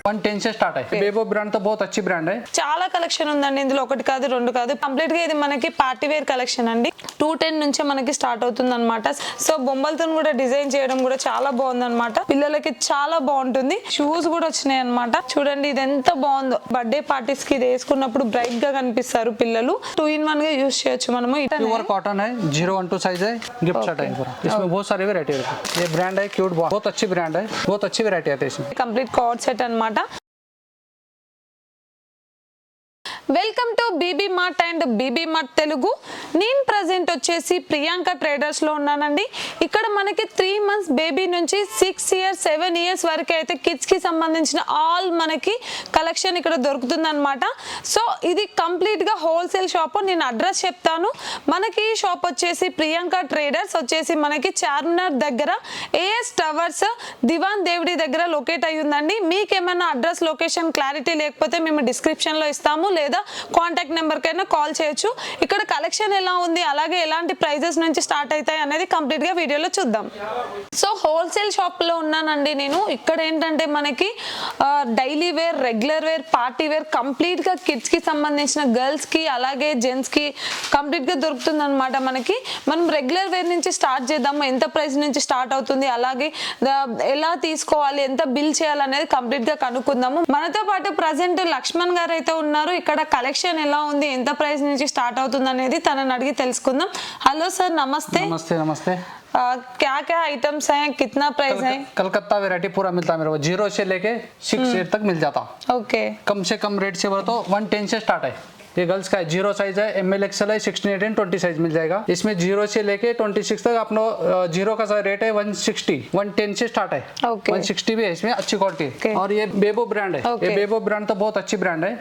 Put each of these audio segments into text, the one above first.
110 से स्टार्ट है। बेबो ब्रांड तो बहुत अच्छी ब्रांड है। చాలా కలెక్షన్ ఉందండి ఇందులో, ఒకటి కాదు రెండు కాదు, కంప్లీట్ గా ఇది మనకి పార్టీ వేర్ కలెక్షన్ అండి. 210 నుంచే మనకి స్టార్ట్ అవుతుంది అనమాట. సో బొమ్మలతో కూడా డిజైన్ చేయడం కూడా చాలా బాగుంది అనమాట. పిల్లలకి చాలా బాగుంటుంది. షూస్ కూడా వచ్చినాయి అనమాట. చూడండి ఇది ఎంత బాగుందో. బర్త్డే పార్టీస్ కి ఇది వేసుకున్నప్పుడు బ్రైట్ గా కనిపిస్తారు పిల్లలు. 2 in 1 గా యూస్ చేయొచ్చు మనము. प्योर कॉटन है, 012 साइज है, गिफ्ट सेट है पूरा। इसमें बहुत सारी वैरायटी है। ये ब्रांड है क्यूट, बहुत अच्छी ब्रांड है, बहुत अच्छी वैरायटी आती है इसमें। కంప్లీట్ కార్డ్ సెట్ అన్నమాట. Welcome to BB Mart and BB Mart Telugu. నేను ప్రజెంట్ వచ్చేసి ప్రియాంక ట్రేడర్స్ లో ఉన్నానండి. ఇక్కడ మనకి 3 months బేబీ నుంచి 6 years 7 years వరకు అయితే కిడ్స్ కి సంబంధించిన ఆల్ మనకి కలెక్షన్ ఇక్కడ దొరుకుతుంది అనమాట. సో ఇది కంప్లీట్ గా హోల్సేల్ షాప్. నేను అడ్రస్ చెప్తాను. మనకి షాప్ వచ్చేసి ప్రియాంక ట్రేడర్స్ వచ్చేసి మనకి చార్మినార్ దగ్గర ఏఎస్ టవర్స్ దివాన్ దేవుడి దగ్గర లొకేట్ అయ్యి ఉందండి. మీకేమైనా అడ్రస్ లొకేషన్ క్లారిటీ లేకపోతే మేము డిస్క్రిప్షన్ లో ఇస్తాము, లేదా కాంటాక్ట్ నెంబర్ కైనా కాల్ చేయొచ్చు. ఇక్కడ కలెక్షన్ ఎలా ఉంది, అలాగే ఎలాంటి ప్రైజెస్ నుంచి స్టార్ట్ అవుతాయి అనేది కంప్లీట్ గా వీడియోలో చూద్దాం. సో హోల్సేల్ షాప్ లో ఉన్నానండి నేను. ఇక్కడ ఏంటంటే మనకి daily wear, regular wear, party wear complete గా కిడ్స్ కి సంబంధించిన గర్ల్స్ కి అలాగే జెంట్స్ కి కంప్లీట్ గా దొరుకుతుంది అనమాట. మనకి మనం రెగ్యులర్ వేర్ నుంచి స్టార్ట్ చేద్దాము. ఎంత ప్రైస్ నుంచి స్టార్ట్ అవుతుంది, అలాగే ఎలా తీసుకోవాలి, ఎంత బిల్ చేయాలి అనేది కంప్లీట్ గా కనుక్కుందాము. మనతో పాటు ప్రజెంట్ లక్ష్మణ్ గారు అయితే ఉన్నారు. ఇక్కడ కలెక్షన్ ఎలా ఉంది, ఎంత ప్రైస్ నుంచి స్టార్ట్ అవుతుంది అనేది తనని అడిగి తెలుసుకుందాం. హలో సార్, నమస్తే. नमस्ते नमस्ते। क्या क्या आइटम्स हैं, कितना प्राइस है? कलकत्ता वैरायटी पूरा मिलता है मेरे को, 0 से लेके 6 year तक मिल जाता। ओके, कम से कम रेट से बोलो तो 110 से स्टार्ट है। ये गर्ल्स का है, 0 साइज है, ML XL है, 16, 18, 20 साइज मिल जाएगा। इसमें 0 से लेके 26 तक अपना 0 का रेट है 160, 110 से स्टार्ट है। Okay. 160 भी है इसमें, अच्छी क्वालिटी। Okay. और ये बेबो ब्रांड है। Okay. ये बेबो ब्रांड तो बहुत अच्छी ब्रांड है।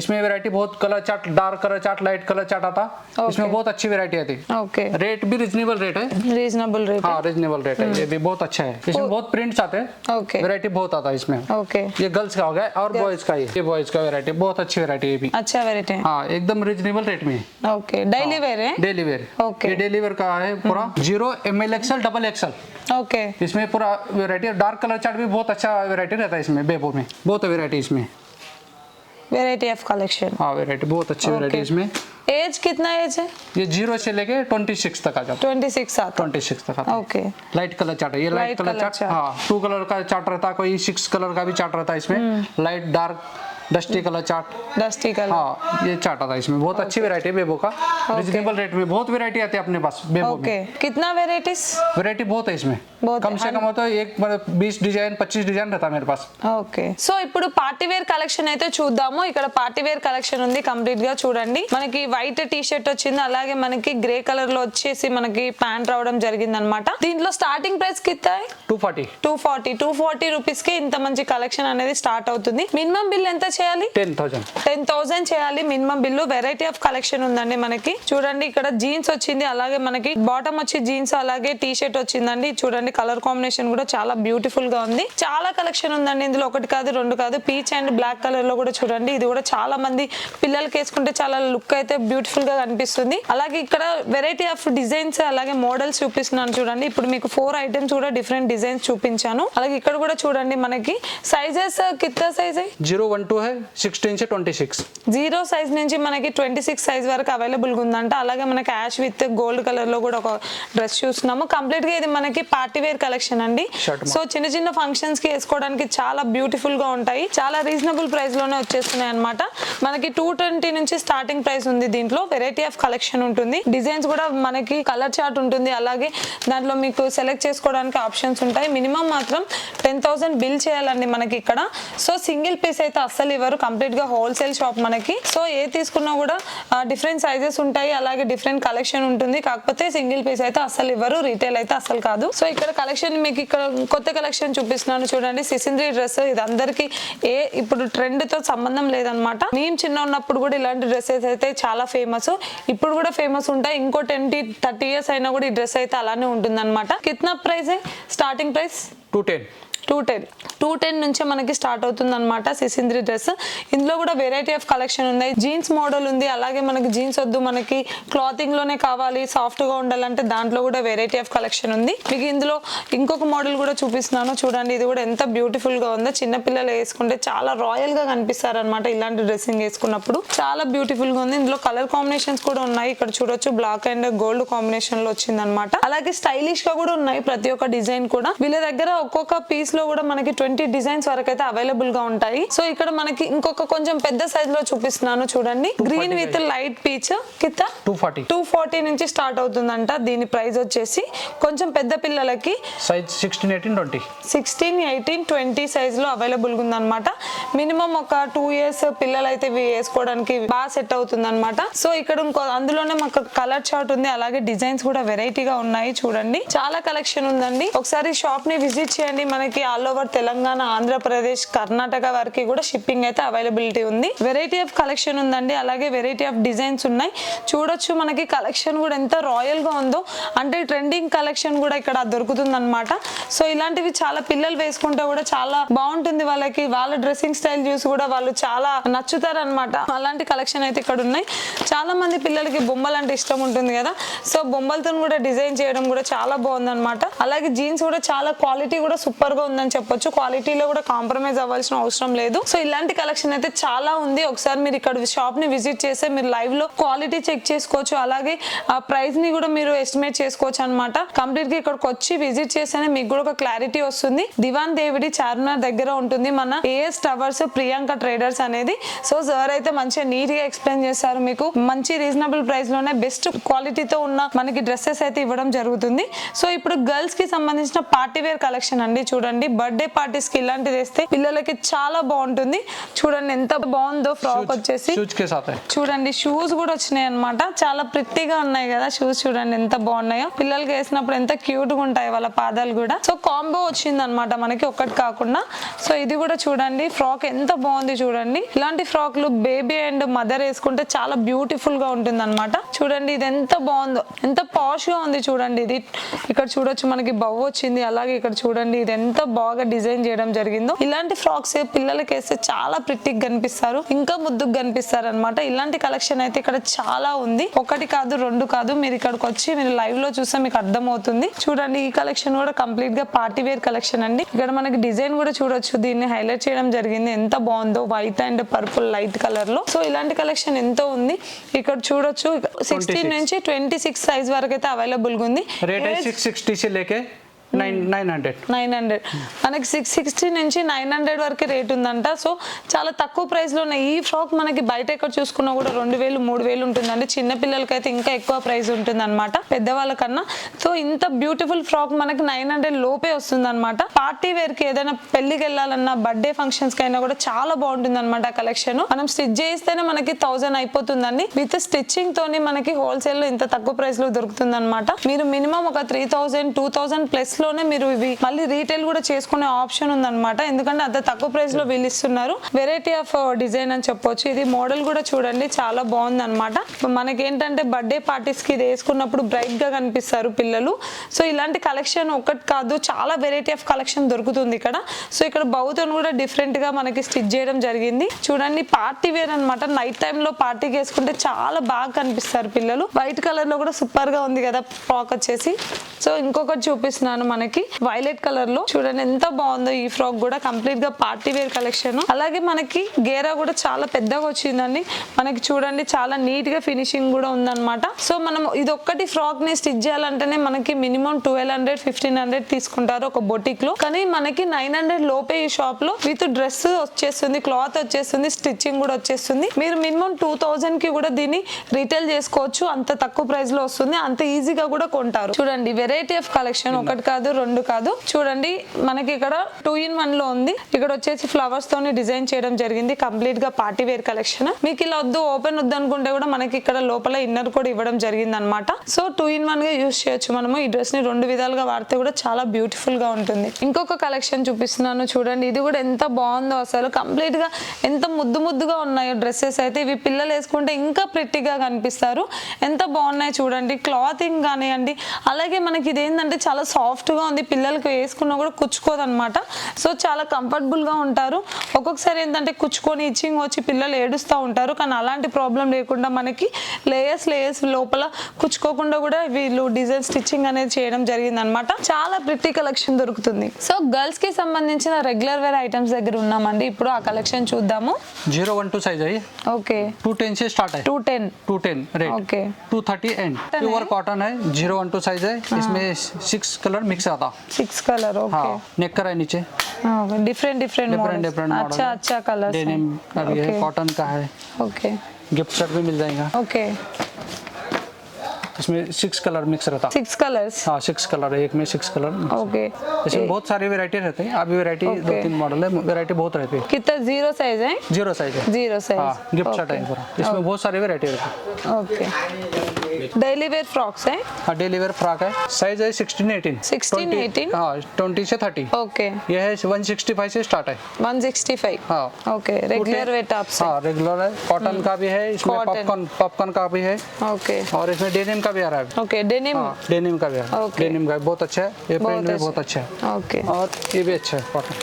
इसमें वैरायटी बहुत, colour chart, dark colour chart, light colour chart आता। इसमें बहुत अच्छी वैरायटी आती। ओके, रेट भी रिजनेबल रेट है। रीजनेबल रेट हाँ रिजनेबल रेट है। ये भी बहुत अच्छा है। इसमें बहुत प्रिंट्स आते हैं। ओके, वैरायटी बहुत आता है इसमें। ओके, ये गर्ल्स का हो गया और बॉयज का ये बॉयज का वैरायटी बहुत अच्छी वैरायटी है भी। अच्छा वेराइटी है. हाँ एकदम रिजनेबल रेट में। ओके, डेली वेयर है. Daily wear. Okay. ये डेली वेयर का है पूरा 0 ML XL double XL। Okay, इसमें पूरा वैरायटी, डार्क कलर चार्ट भी बहुत अच्छा वैरायटी रहता है इसमें। बेबो में बहुत वैरायटी इसमें। Variety of collection. हाँ वैरायटी बहुत अच्छी वैरायटी इसमें। एज कितना एज है? ये 0 से लेके 26 तक आ जाता 26 आता. 26 तक आता है। ओके, लाइट कलर चार्ट है ये। Light Light colour color chart, chart. हाँ 2 कलर का चार्ट रहता है, कोई 6 कलर का भी चार्ट रहता है इसमें। Light, dark, dusty colour chart. Dusty colour. हाँ ये चार्ट आता है इसमें। बहुत अच्छी वैरायटी है बेबो का, रिजनेबल रेट में। बहुत वैरायटी आती है अपने पास बेबो में। ओके, कितना वेराइटीज? वैरायटी बहुत है इसमें। बहुत कम से कम होता है एक 20 डिजाइन 25 डिजाइन रहता है मेरे पास। ఓకే, సో ఇప్పుడు పార్టీ వేర్ కలెక్షన్ అయితే చూద్దాము. ఇక్కడ పార్టీ వేర్ కలెక్షన్ ఉంది కంప్లీట్ గా. చూడండి మనకి వైట్ టీ షర్ట్ వచ్చింది, అలాగే మనకి గ్రే కలర్ లో వచ్చేసి మనకి ప్యాంట్ రావడం జరిగింది అనమాట. దీంట్లో స్టార్టింగ్ ప్రైస్ కింద 240 రూపీస్ కి ఇంత మంచి కలెక్షన్ అనేది స్టార్ట్ అవుతుంది. మినిమం బిల్ ఎంత చేయాలి? 10,000 చేయాలి minimum bill. Variety of collection ఉందండి మనకి. చూడండి ఇక్కడ జీన్స్ వచ్చింది, అలాగే మనకి బాటమ్ వచ్చి జీన్స్, అలాగే టీ షర్ట్ వచ్చిందండి. చూడండి కలర్ కాంబినేషన్ కూడా చాలా బ్యూటిఫుల్ గా ఉంది. చాలా కలెక్షన్ ఉందండి ఇందులో, ఒకటి కాదు రెండు కాదు. పీచ్ అండ్ బ్లాక్ కలర్ లో కూడా చూడండి. ఇది కూడా చాలా మంది పిల్లలకి వేసుకుంటే చాలా లుక్ అయితే బ్యూటిఫుల్ గా కనిపిస్తుంది. అలాగే ఇక్కడ వెరైటీ ఆఫ్ డిజైన్స్ అలాగే మోడల్స్ చూపిస్తున్నాను చూడండి. ఇప్పుడు మీకు 4 ఐటమ్స్ కూడా డిఫరెంట్ డిజైన్స్ చూపించాను. అలాగే ఇక్కడ కూడా చూడండి మనకి సైజెస్ కిత్తా సైజ్ 012 है, 16 से 26। 0 సైజ్ నుంచి మనకి 26 సైజ్ వరకు అవైలబుల్ గా ఉందంట. అలాగే మనకి యాష్ విత్ గోల్డ్ కలర్ లో కూడా ఒక డ్రెస్ చూస్తున్నాము. కంప్లీట్ గా ఇది మనకి పార్టీ వేర్ కలెక్షన్ అండి. సో చిన్న చిన్న ఫంక్షన్స్ కి వేసుకోవడానికి చాలా బ్యూటిఫుల్ గా ఉంటాయి. చాలా రీజనబుల్ ప్రైస్ లోనే వచ్చేస్తున్నాయి అనమాట. మనకి 220 నుంచి స్టార్టింగ్ ప్రైస్ ఉంది. దీంట్లో వెరైటీ ఆఫ్ కలెక్షన్ ఉంటుంది. డిజైన్స్ కూడా మనకి కలర్ చార్ట్ ఉంటుంది. అలాగే దాంట్లో మీకు సెలెక్ట్ చేసుకోవడానికి ఆప్షన్స్ ఉంటాయి. మినిమం మాత్రం 10,000 బిల్ చేయాలండి మనకి ఇక్కడ. సో సింగిల్ పీస్ అయితే అస్సలు ఇవ్వరు. కంప్లీట్ గా హోల్సేల్ షాప్ మనకి. సో ఏ తీసుకున్నా కూడా డిఫరెంట్ సైజెస్ ఉంటాయి, అలాగే డిఫరెంట్ కలెక్షన్ ఉంటుంది. కాకపోతే సింగిల్ పీస్ అయితే అస్సలు ఇవ్వరు, రీటైల్ అయితే అస్సలు కాదు. సో ఇక్కడ కలెక్షన్ మీకు ఇక్కడ కొత్త కలెక్షన్ చూపిస్తున్నాను చూడండి. సిసింద్రి డ్రెస్ ఇది అందరికి ఇప్పుడు ట్రెండ్ తో సంబంధం లేదనమాట. మేము చిన్న ఉన్నప్పుడు కూడా ఇలాంటి డ్రెస్సెస్ అయితే చాలా ఫేమస్, ఇప్పుడు కూడా ఫేమస్ ఉంటాయి. ఇంకో 20-30 ఇయర్స్ అయినా కూడా ఈ డ్రెస్ అయితే అలానే ఉంటుంది అనమాట. కిतना ప్రైస్ స్టార్టింగ్ ప్రైస్? 210 210 నుంచే మనకి స్టార్ట్ అవుతుంది అనమాట సిసింద్రి డ్రెస్. ఇందులో కూడా వెరైటీ ఆఫ్ కలెక్షన్ ఉంది. జీన్స్ మోడల్ ఉంది, అలాగే మనకి జీన్స్ వద్దు మనకి క్లాతింగ్ లోనే కావాలి సాఫ్ట్ గా ఉండాలంటే దాంట్లో కూడా వెరైటీ ఆఫ్ కలెక్షన్ ఉంది. మీకు ఇందులో ఇంకొక మోడల్ కూడా చూపిస్తున్నాను చూడండి. ఇది కూడా ఎంత బ్యూటిఫుల్ గా ఉందో, చిన్న పిల్లలు వేసుకుంటే చాలా రాయల్ గా కనిపిస్తారు అనమాట. ఇలాంటి డ్రెస్సింగ్ వేసుకున్నప్పుడు చాలా బ్యూటిఫుల్ గా ఉంది. ఇందులో కలర్ కాంబినేషన్స్ కూడా ఉన్నాయి. ఇక్కడ చూడొచ్చు బ్లాక్ అండ్ గోల్డ్ కాంబినేషన్ లో వచ్చింది అనమాట. అలాగే స్టైలిష్ గా కూడా ఉన్నాయి ప్రతి ఒక్క డిజైన్ కూడా. వీళ్ళ దగ్గర ఒక్కొక్క పీస్ లో కూడా మనకి 20 డిజైన్స్ వరకు అయితే అవైలబుల్ గా ఉంటాయి. సో ఇక్కడ మనకి ఇంకొక కొంచెం పెద్ద సైజ్ లో చూపిస్తున్నాను చూడండి. గ్రీన్ విత్ లైట్ పీచ్ కింద 240 నుంచి స్టార్ట్ అవుతుందంట. దీని ప్రైస్ వచ్చేసి కొంచెం పెద్ద పిల్లలకి సైజ్ 16, 18, 20 సైజ్ లో అవైలబుల్ గా ఉందన్నమాట. మినిమం ఒక 2 ఇయర్స్ పిల్లలు అయితే వేసుకోవడానికి బాగా సెట్ అవుతుంది అనమాట. సో ఇక్కడ అందులోనే మాకు కలర్ చార్ట్ ఉంది, అలాగే డిజైన్స్ కూడా వెరైటీగా ఉన్నాయి చూడండి. చాలా కలెక్షన్ ఉందండి. ఒకసారి షాప్ ని విజిట్ చేయండి. మనకి ఆల్ ఓవర్ తెలంగాణ, ఆంధ్రప్రదేశ్, కర్ణాటక వరకు కూడా షిప్పింగ్ అయితే అవైలబిలిటీ ఉంది. వెరైటీ ఆఫ్ కలెక్షన్ ఉందండి, అలాగే వెరైటీ ఆఫ్ డిజైన్స్ ఉన్నాయి. చూడొచ్చు మనకి కలెక్షన్ కూడా ఎంత రాయల్ గా ఉందో, అంటే ట్రెండింగ్ కలెక్షన్ కూడా ఇక్కడ దొరుకుతుంది అనమాట. సో ఇలాంటివి చాలా పిల్లలు వేసుకుంటే కూడా చాలా బాగుంటుంది. వాళ్ళ డ్రెస్సింగ్ స్టైల్ చూసి కూడా వాళ్ళు చాలా నచ్చుతారు అనమాట. అలాంటి కలెక్షన్ అయితే ఇక్కడ ఉన్నాయి. చాలా మంది పిల్లలకి బొమ్మలు అంటే ఇష్టం ఉంటుంది కదా, సో బొమ్మలతో కూడా డిజైన్ చేయడం కూడా చాలా బాగుంది అనమాట. అలాగే జీన్స్ కూడా చాలా క్వాలిటీ కూడా సూపర్ గా ఉందని చెప్పొచ్చు. క్వాలిటీలో కూడా కాంప్రమైజ్ అవ్వాల్సిన అవసరం లేదు. సో ఇలాంటి కలెక్షన్ అయితే చాలా ఉంది. ఒకసారి మీరు ఇక్కడ షాప్ ని విజిట్ చేస్తే మీరు లైవ్ లో క్వాలిటీ చెక్ చేసుకోవచ్చు, అలాగే ఆ ప్రైస్ ని కూడా మీరు ఎస్టిమేట్ చేసుకోవచ్చు అనమాట. కంప్లీట్ గా ఇక్కడికి వచ్చి విజిట్ చేస్తేనే మీకు కూడా ఒక క్లారిటీ వస్తుంది. దివాన్ దేవిడి చార్మినార్ దగ్గర ఉంటుంది మన ఏఎస్ టవర్స్ ప్రియాంక ట్రేడర్స్ అనేది. సో సార్ అయితే మంచిగా నీట్ గా ఎక్స్ప్లెయిన్ చేస్తారు. మీకు మంచి రీజనబుల్ ప్రైస్ లోనే బెస్ట్ క్వాలిటీతో ఉన్న మనకి డ్రెస్సెస్ అయితే ఇవ్వడం జరుగుతుంది. సో ఇప్పుడు గర్ల్స్ కి సంబంధించిన పార్టీ వేర్ కలెక్షన్ అండి. చూడండి బర్త్డే పార్టీస్ కి ఇలాంటిది వేస్తే పిల్లలకి చాలా బాగుంటుంది. చూడండి ఎంత బాగుందో ఫ్రాక్ వచ్చేసి. చూడండి షూస్ కూడా వచ్చినాయి అనమాట. చాలా ప్రిట్టిగా ఉన్నాయి కదా షూస్. చూడండి ఎంత బాగున్నాయో, పిల్లలకి వేసినప్పుడు ఎంత క్యూట్ గా ఉంటాయి వాళ్ళ పాదాలు కూడా. సో కాంబో వచ్చింది అనమాట మనకి, ఒక్కటి కాకుండా. సో ఇది కూడా చూడండి ఫ్రాక్ ఎంత బాగుంది చూడండి. ఇలాంటి ఫ్రాక్లు బేబీ అండ్ మదర్ వేసుకుంటే చాలా బ్యూటిఫుల్ గా ఉంటుంది అనమాట. చూడండి ఇది ఎంత బాగుందో, ఎంత పాష్ గా ఉంది చూడండి. ఇది ఇక్కడ చూడొచ్చు మనకి బవ్ వచ్చింది, అలాగే ఇక్కడ చూడండి ఇది ఎంత బాగా డిజైన్ చేయడం జరిగిందో. ఇలాంటి ఫ్రాక్స్ పిల్లలకి వేస్తే చాలా ప్రిట్టిగా కనిపిస్తారు, ఇంకా ముద్దుగా కనిపిస్తారు అనమాట. ఇలాంటి కలెక్షన్ అయితే ఇక్కడ చాలా ఉంది. ఒకటి కాదు, రెండు కాదు. మీరు ఇక్కడికి వచ్చి మీరు లైవ్ లో చూస్తే మీకు అర్థం అవుతుంది. చూడండి ఈ కలెక్షన్ కూడా కంప్లీట్ గా పార్టీ వేర్ కలెక్షన్ అండి. ఇక్కడ మనకి డిజైన్ కూడా చూడొచ్చు, దీన్ని హైలైట్ చేయడం జరిగింది. ఎంత బాగుందో white and purple light colour లో. సో ఇలాంటి కలెక్షన్ ఎంతో ఉంది. ఇక్కడ చూడొచ్చు 16 నుంచి 26 సైజ్ వరకు అయితే అవైలబుల్ గా ఉంది. రేట్ 660 से लेके 900 మనకి 660 నుంచి 900 వరకు రేట్ ఉందంట. సో చాలా తక్కువ ప్రైస్ లో ఉన్నాయి. ఈ ఫ్రాక్ మనకి బయట ఎక్కడ చూసుకున్నా కూడా 2000 3000 ఉంటుందండి. చిన్న పిల్లలకైతే ఇంకా ఎక్కువ ప్రైస్ ఉంటుంది అనమాట పెద్దవాళ్ళ కన్నా. సో ఇంత బ్యూటిఫుల్ ఫ్రాక్ మనకి 900 లోపే వస్తుంది అనమాట. పార్టీ వేర్ కి ఏదైనా పెళ్లికి వెళ్ళాలన్నా, బర్త్డే ఫంక్షన్స్ కి అయినా కూడా చాలా బాగుంటుంది అనమాట కలెక్షన్. మనం స్టిచ్ చేస్తేనే మనకి 1000 అయిపోతుందండి. విత్ స్టిచ్చింగ్ తోని మనకి హోల్సేల్ లో ఇంత తక్కువ ప్రైస్ లో దొరుకుతుంది అనమాట. మీరు మినిమం ఒక 3000 2000 ప్లస్ లోనే మీరు ఇవి మళ్ళీ రీటైల్ కూడా చేసుకునే ఆప్షన్ ఉందన్నమాట. ఎందుకంటే అంత తక్కువ ప్రైస్ లో వీళ్ళు ఇస్తున్నారు. వెరైటీ ఆఫ్ డిజైన్ అని చెప్పొచ్చు. ఇది మోడల్ కూడా చూడండి చాలా బాగుంది అనమాట. మనకేంటంటే బర్త్డే పార్టీస్ కి ఇది వేసుకున్నప్పుడు బ్రైట్ గా కనిపిస్తారు పిల్లలు. సో ఇలాంటి కలెక్షన్ ఒకటి కాదు, చాలా వెరైటీ ఆఫ్ కలెక్షన్ దొరుకుతుంది ఇక్కడ. సో ఇక్కడ బౌత్ కూడా డిఫరెంట్ గా మనకి స్టిచ్ చేయడం జరిగింది. చూడండి పార్టీ వేర్ అనమాట. నైట్ టైమ్ లో పార్టీకి వేసుకుంటే చాలా బాగా కనిపిస్తారు పిల్లలు. వైట్ కలర్ లో కూడా సూపర్ గా ఉంది కదా ఫ్రాక్ వచ్చేసి. సో ఇంకొకటి చూపిస్తున్నాను మనకి వైలెట్ కలర్ లో. చూడండి ఎంత బాగుందో ఈ ఫ్రాక్ కూడా. కంప్లీట్ గా పార్టీ వేర్ కలెక్షన్. అలాగే మనకి గేరా కూడా చాలా పెద్దగా వచ్చిందండి. మనకి చూడండి చాలా నీట్ గా ఫినిషింగ్ కూడా ఉందన్నమాట. సో మనం ఇది ఒక్కటి ఫ్రాక్ ని స్టిచ్ చేయాలంటేనే మనకి మినిమం 1200 1500 తీసుకుంటారు ఒక బొటిక్ లో. కానీ మనకి 900 లోపే ఈ షాప్ లో విత్ డ్రెస్ వచ్చేస్తుంది, క్లాత్ వచ్చేస్తుంది, స్టిచ్చింగ్ కూడా వచ్చేస్తుంది. మీరు మినిమం 2000 కి కూడా దీన్ని రీటైల్ చేసుకోవచ్చు. అంత తక్కువ ప్రైస్ లో వస్తుంది, అంత ఈజీగా కూడా కొంటారు. చూడండి వెరైటీ ఆఫ్ కలెక్షన్ ఒకటి కాదు రెండు కాదు. చూడండి మనకి ఇక్కడ 2 in 1 లో ఉంది. ఇక్కడ వచ్చేసి ఫ్లవర్స్ తోని డిజైన్ చేయడం జరిగింది. కంప్లీట్ గా పార్టీ వేర్ కలెక్షన్. మీకు ఇలా వద్దు ఓపెన్ వద్దు అనుకుంటే కూడా మనకి ఇక్కడ లోపల ఇన్నర్ కూడా ఇవ్వడం జరిగింది అనమాట. సో 2 in 1 గా యూజ్ చేయొచ్చు మనము. ఈ డ్రెస్ ని 2 విధాలుగా వాడితే కూడా చాలా బ్యూటిఫుల్ గా ఉంటుంది. ఇంకొక కలెక్షన్ చూపిస్తున్నాను చూడండి. ఇది కూడా ఎంత బాగుందో అసలు. కంప్లీట్ గా ఎంత ముద్దుగా ఉన్నాయో డ్రెస్సెస్ అయితే. ఇవి పిల్లలు వేసుకుంటే ఇంకా ప్రిట్టిగా కనిపిస్తారు. ఎంత బాగున్నాయి చూడండి. క్లాతింగ్ కానివ్వండి, అలాగే మనకి ఇది ఏంటంటే చాలా సాఫ్ట్ సాఫ్ట్ గా ఉంది, పిల్లలకి వేసుకున్నా కూడా కుచ్చుకోదు అనమాట. సో చాలా కంఫర్టబుల్ గా ఉంటారు. ఒక్కొక్కసారి ఏంటంటే కుచ్చుకొని ఇచ్చింగ్ వచ్చి పిల్లలు ఏడుస్తూ ఉంటారు, కానీ అలాంటి ప్రాబ్లం లేకుండా మనకి లేయర్స్ లోపల కుచ్చుకోకుండా కూడా వీళ్ళు డిజైన్ స్టిచ్చింగ్ అనేది చేయడం జరిగింది అనమాట. చాలా ప్రిటీ కలెక్షన్ దొరుకుతుంది. సో గర్ల్స్ కి సంబంధించిన రెగ్యులర్ వేర్ ఐటమ్స్ దగ్గర ఉన్నామండి. ఇప్పుడు ఆ కలెక్షన్ చూద్దాము. 012 साइज है ये, ఓకే 210 से स्टार्ट है, 210 rate okay 230 and pure cotton है, 012 साइज है, इसमें 6 कलर मिक्स आता. 6 कलर ओके हाँ, नेक का है नीचे, डिफरेंट डिफरेंट मॉडल. अच्छा कलर्स है. डेनिम का भी है, Okay. कॉटन का है, ओके गिफ्ट सेट भी मिल जाएगा. ओके इसमें 6 कलर मिक्स रहता. 6 कलर्स हाँ 6 कलर है, एक में 6 कलर. ओके. इसमें बहुत सारी वैरायटी रहते हैं. अभी वैरायटी Okay. 2-3 मॉडल है, वैरायटी बहुत रहती है. कितना 0 साइज है? 0 साइज है, 0 साइज हाँ गिफ्ट सेट है पूरा. इसमें बहुत सारी वैरायटी रहती है. ओके. डेली वेयर फ्रॉक्स है. हाँ डेली वेयर फ्रॉक है, साइज है 16-18. 16-18? हाँ 20 से 30. ओके ये है 165 से स्टार्ट है. 165 हाँ ओके. रेगुलर वेयर टॉप से. हाँ रेगुलर है, कॉटन का भी है, इसमें Cotton. पॉपकॉर्न का भी है, ओके और इसमें डेनिम का भी आ रहा है. ओके डेनिम हाँ डेनिम का भी है, Okay. डेनिम का बहुत अच्छा है, ये बहुत प्रिंट भी अच्छा. बहुत अच्छा है, ओके और ये भी अच्छा है cotton.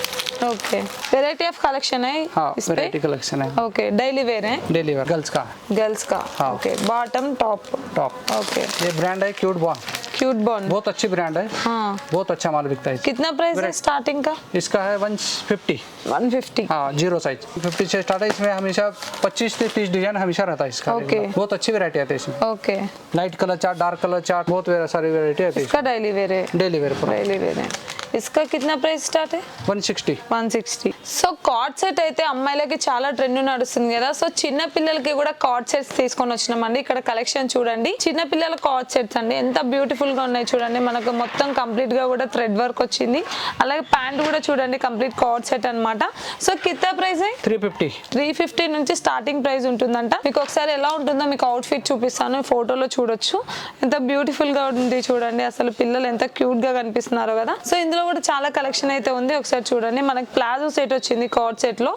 Okay. Variety of collection है हाँ इस पे. वैरायटी कलेक्शन है, ओके डेली वेयर है डेली वेयर गर्ल्स का गर्ल्स का. हाँ. Okay bottom top. Top. Okay ये ब्रांड है क्यूट बॉन, क्यूट बॉन. बहुत अच्छी ब्रांड है, हाँ बहुत अच्छा माल बिकता है. कितना प्राइस है स्टार्टिंग का? इसका है 150. 150 हाँ 0 साइज 50 से स्टार्ट है. इसमें हमेशा 25 से 30 डिजाइन हमेशा रहता है इसका. Okay. बहुत अच्छी वैरायटी आती है इसमें, okay. Light colour chart, dark colour chart, बहुत सारी वैरायटी आती है. इसका डेली वेयर है. डेली वेयर पूरा डेली वेयर है. इसका कितना प्राइस स्टार्ट है? 160. 160. సో కార్డ్ సెట్ అయితే అమ్మాయిలకి చాలా ట్రెండ్ నడుస్తుంది కదా. సో చిన్న పిల్లలకి కూడా కార్డ్ సెట్స్ తీసుకొని వచ్చినామండి. ఇక్కడ కలెక్షన్ చూడండి, చిన్న పిల్లల కార్డ్ సెట్స్ అండి, ఎంత బ్యూటిఫుల్ గా ఉన్నాయి చూడండి. మనకు మొత్తం కంప్లీట్ గా కూడా థ్రెడ్ వర్క్ వచ్చింది. అలాగే ప్యాంట్ కూడా చూడండి, కంప్లీట్ కార్డ్ సెట్ అన్నమాట. సో కిత్తా ప్రైస్ 350. 350 నుంచి స్టార్టింగ్ ప్రైస్ ఉంటుందంట. మీకు ఒకసారి ఎలా ఉంటుందో మీకు అవుట్ ఫిట్ చూపిస్తాను, ఫోటోలో చూడొచ్చు. ఎంత బ్యూటిఫుల్ గా ఉంది చూడండి, అసలు పిల్లలు ఎంత క్యూట్ గా కనిపిస్తున్నారో కదా. సో ఇందులో కూడా చాలా కలెక్షన్ అయితే ఉంది, ఒకసారి చూడండి. మనకి ప్లాజో సెట్ వచ్చింది కార్డ్ సెట్ లో.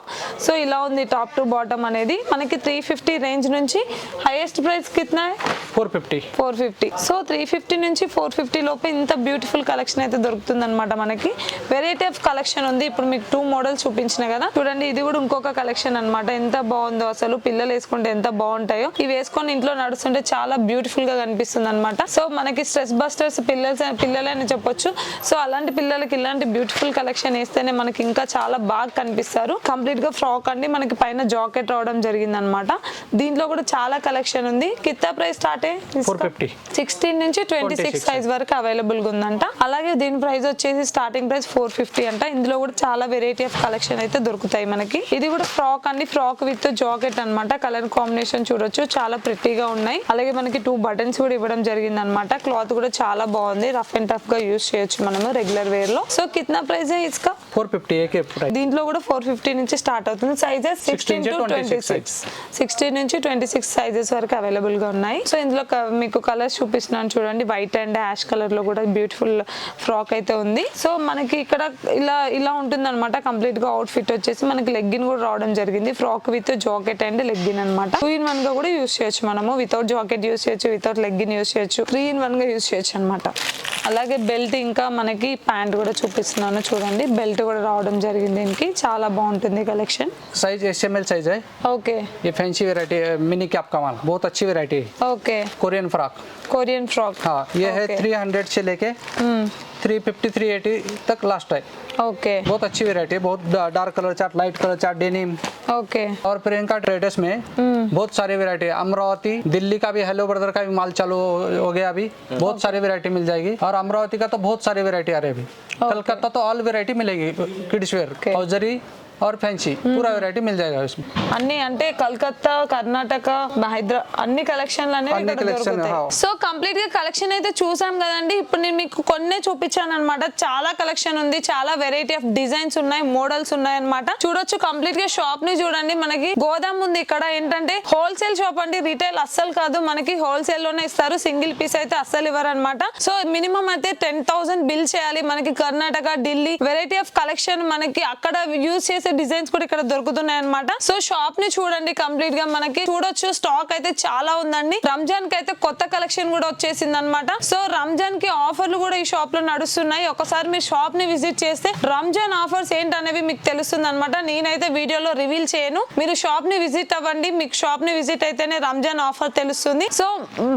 సో ఇలా ఉంది టాప్ టు బాటమ్ అనేది. మనకి 350 రేంజ్ నుంచి హైయెస్ట్ ప్రైస్ కిतना है? 450. 450. సో 350 నుంచి 450 లోపు ఇంత బ్యూటిఫుల్ కలెక్షన్ అయితే దొరుకుతుంది అనమాట. మనకి వెరైటీ ఆఫ్ కలెక్షన్ ఉంది. ఇప్పుడు మీకు 2 మోడల్స్ చూపించిన కదా, చూడండి ఇది కూడా ఇంకొక కలెక్షన్ అన్నమాట. ఎంత బాగుందో అసలు, పిల్లలు వేసుకుంటే ఎంత బాగుంటాయో. ఇవి వేసుకొని ఇంట్లో నడుస్తుంటే చాలా బ్యూటిఫుల్ గా కనిపిస్తుంది అనమాట. సో మనకి స్ట్రెస్ బస్టర్స్ పిల్లలని చెప్పొచ్చు. సో అలాంటి పిల్లలకి ఇలాంటి బ్యూటిఫుల్ కలెక్షన్ వేస్తేనే మనకి ఇంకా చాలా బాగా కనిపిస్తారు. కంప్లీట్ గా ఫ్రాక్ అండి, మనకి పైన జాకెట్ రావడం జరిగింది అనమాట. దీంట్లో కూడా చాలా కలెక్షన్ ఉంది. కిత్తా ప్రైస్ స్టార్ట్ 450. 16 నుంచి 26 సైజ్ వరకు అవైలబుల్ గా ఉందంట. అలాగే దీని ప్రైస్ వచ్చేసి స్టార్టింగ్ ప్రైస్ 450 అంట. ఇందులో కూడా చాలా వెరైటీ ఆఫ్ కలెక్షన్ అయితే దొరుకుతాయి మనకి. ఇది కూడా ఫ్రాక్ అండి, ఫ్రాక్ విత్ జాకెట్ అన్నమాట. కలర్ కాంబినేషన్ చూడొచ్చు, చాలా ప్రిటీగా ఉన్నాయి. అలాగే మనకి 2 బటన్స్ కూడా ఇవ్వడం జరిగింది అనమాట. క్లాత్ కూడా చాలా బాగుంది, రఫ్ అండ్ టఫ్ గా యూస్ చేయొచ్చు మనము రెగ్యులర్ వేర్ లో. సో కిतना ప్రైస్ है इसका? 450 एक प्राइस. దీంట్లో కూడా 450 నుంచి స్టార్ట్ అవుతుంది. సైజెస్ 16 to 26, 16 నుంచి 26 సైజెస్ వరకు అవైలబుల్ గా ఉన్నాయి. సో ఇందులో మీకు కలర్స్ చూపిస్తున్నాను చూడండి. వైట్ అండ్ యాష్ కలర్ లో కూడా బ్యూటిఫుల్ ఫ్రాక్ అయితే ఉంది. సో మనకి ఇక్కడ ఇలా ఉంటుంది అనమాట. కంప్లీట్ గా అవుట్ ఫిట్ వచ్చేసి మనకి లెగ్గిన్ కూడా రావడం జరిగింది. Frock with jacket and legging అనమాట. 2-in-1 గా కూడా యూస్ చేయొచ్చు మనము. వితౌట్ జాకెట్ యూస్ చేయొచ్చు, వితౌట్ లెగ్గిన్ యూస్ చేయొచ్చు, 3-in-1 గా యూస్ చేయొచ్చు అనమాట. అలాగే బెల్ట్, ఇంకా మనకి ప్యాంట్ కూడా చూపిస్తున్నాను చూడండి. బెల్ట్ కూడా రావడం జరిగింది దీనికి. చాలా బాగుంటుంది కలెక్షన్. साइज SML साइज है. ఓకే ये फैंसी वैरायटी है, मिनी कैप का माल, बहुत अच्छी वैरायटी है. Okay Korean frock. Korean frock. हाँ ये है Okay. 300 से लेके 350 380 तक लास्ट है. ఓకే बहुत अच्छी वैरायटी है, बहुत dark colour chart, light colour chart, denim. Okay और प्रियंका ट्रेडर्स में बहुत सारी वैरायटी है. अमरावती, दिल्ली का भी हेलो ब्रदर का भी माल चालू हो गया अभी. बहुत सारी वैरायटी मिल जाएगी. और अमरावती का तो बहुत सारी वैरायटी आ रही है अभी. कलकत्ता तो ऑल वैरायटी मिलेगी, किड्स वेयर, हौजरी और फैंसी, पूरा वैरायटी मिल जाएगा इसमें. అన్ని అంటే కలకత్తా, కర్ణాటక, హైదరాబాద్ అన్ని కలెక్షన్లు అనేవి అన్ని ఇక్కడ collection, దొరుకుతాయి. हाँ. సో కంప్లీట్ గా కలెక్షన్ అయితే చూసాం కదండి. ఇప్పుడు నేను మీకు కొన్నే చూపించాను అనమాట. చాలా కలెక్షన్ ఉంది, చాలా వెరైటీ ఆఫ్ డిజైన్స్ ఉన్నాయి, మోడల్స్ ఉన్నాయి అనమాట. చూడొచ్చు, కంప్లీట్ గా షాప్ ని చూడండి. మనకి గోదాం ఉంది ఇక్కడ. ఏంటంటే హోల్సేల్ షాప్ అండి, రిటైల్ అస్సలు కాదు. మనకి హోల్సేల్ లోనే ఇస్తారు, సింగిల్ పీస్ అయితే అస్సలు ఇవ్వరు అనమాట. సో మినిమం అయితే 10,000 బిల్ చేయాలి. మనకి Karnataka, Delhi variety of collection మనకి అక్కడ యూజ్ చేసే చేసే డిజైన్స్ కూడా ఇక్కడ దొరుకుతున్నాయి అన్నమాట. సో షాప్ ని చూడండి కంప్లీట్ గా మనకి చూడొచ్చు. స్టాక్ అయితే చాలా ఉందండి. రంజాన్ కి అయితే కొత్త కలెక్షన్ కూడా వచ్చేసింది అనమాట. సో రంజాన్ కి ఆఫర్లు కూడా ఈ షాప్ లో నడుస్తున్నాయి. ఒకసారి మీరు షాప్ ని విజిట్ చేస్తే రంజాన్ ఆఫర్స్ ఏంటనేవి మీకు తెలుస్తుంది అనమాట. నేనైతే వీడియోలో రివీల్ చేయను. మీరు షాప్ ని విజిట్ అవ్వండి. మీకు షాప్ ని విజిట్ అయితేనే రంజాన్ ఆఫర్ తెలుస్తుంది. సో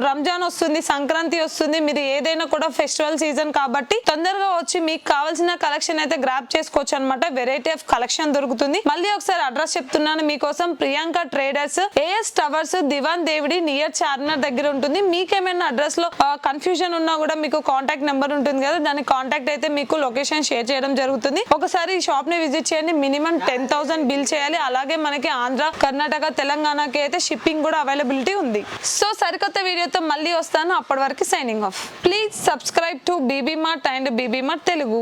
రంజాన్ వస్తుంది, సంక్రాంతి వస్తుంది, మీరు ఏదైనా కూడా ఫెస్టివల్ సీజన్ కాబట్టి తొందరగా వచ్చి మీకు కావాల్సిన కలెక్షన్ అయితే గ్రాప్ చేసుకోవచ్చు అనమాట. వెరైటీ ఆఫ్ కలెక్షన్ దొరుకుతుంది. మళ్ళీ ఒకసారి అడ్రస్ చెప్తున్నాను మీకోసం. ప్రియాంక ట్రేడర్స్, ఏఎస్ టవర్స్, దివాన్ దేవిడి నియర్ చార్మినార్ దగ్గర ఉంటుంది. మీకేమైనా అడ్రస్ లో కన్ఫ్యూజన్ ఉన్నా కూడా మీకు కాంటాక్ట్ నెంబర్ ఉంటుంది కదా, దాని కాంటాక్ట్ అయితే మీకు లొకేషన్ షేర్ చేయడం జరుగుతుంది. ఒకసారి ఈ షాప్ ని విజిట్ చేయండి. మినిమం 10,000 బిల్ చేయాలి. అలాగే మనకి ఆంధ్ర, కర్ణాటక, తెలంగాణకి అయితే షిప్పింగ్ కూడా అవైలబిలిటీ ఉంది. సో సరికొత్త వీడియోతో మళ్ళీ వస్తాను. అప్పటి వరకు signing off. Please subscribe to BB Mart and BB Mart Telugu.